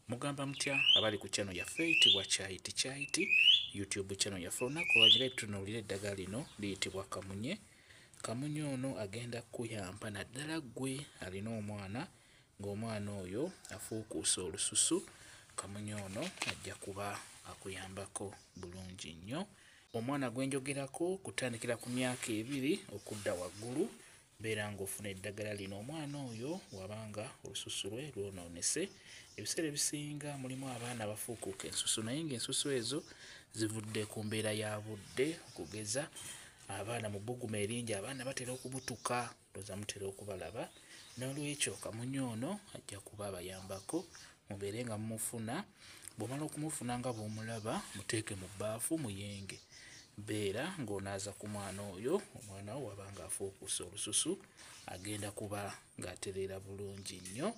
Mugamba mutya abali ku channel yaffe eyitibwa Kyaiti YouTube channel yaffe olunaku olwagira tutunuulira eddagala lino liyitibwa kamunye. Kamunye ono agenda kuyamba naddala ggwe alina omwana ng'omwana oyo afuukuusa olususu. Kamunye ono ajja kuba akuyambako bulungi nnyo. Omwana gwe njogerako kutandikira ku myaka 2 okudda waggulu beera ng'ofuna eddagala lino. Omwana oyo wabanga olususu lwe lwonoonese, ebiseera ebisinga mulimu abaana abafuukuuka ensusu naye ng'ensusu ezo zivudde ku mbeera ya budde, okugeza abaana mu bbugumu eringi abaana batera okubutuka, ndowooza mutera okubalaba. N'olwekyo kamunye ono ajja kuba abayambako mubeere nga mumufuna. Bw'omala okumufuna nga bw'omulaba muteeke mu bbaafu muyenge. Beera ng'onaaza ku mwana oyo, omwana wo wabanga afuukuusa olususu agenda kuba ng'atereera bulungi nnyo.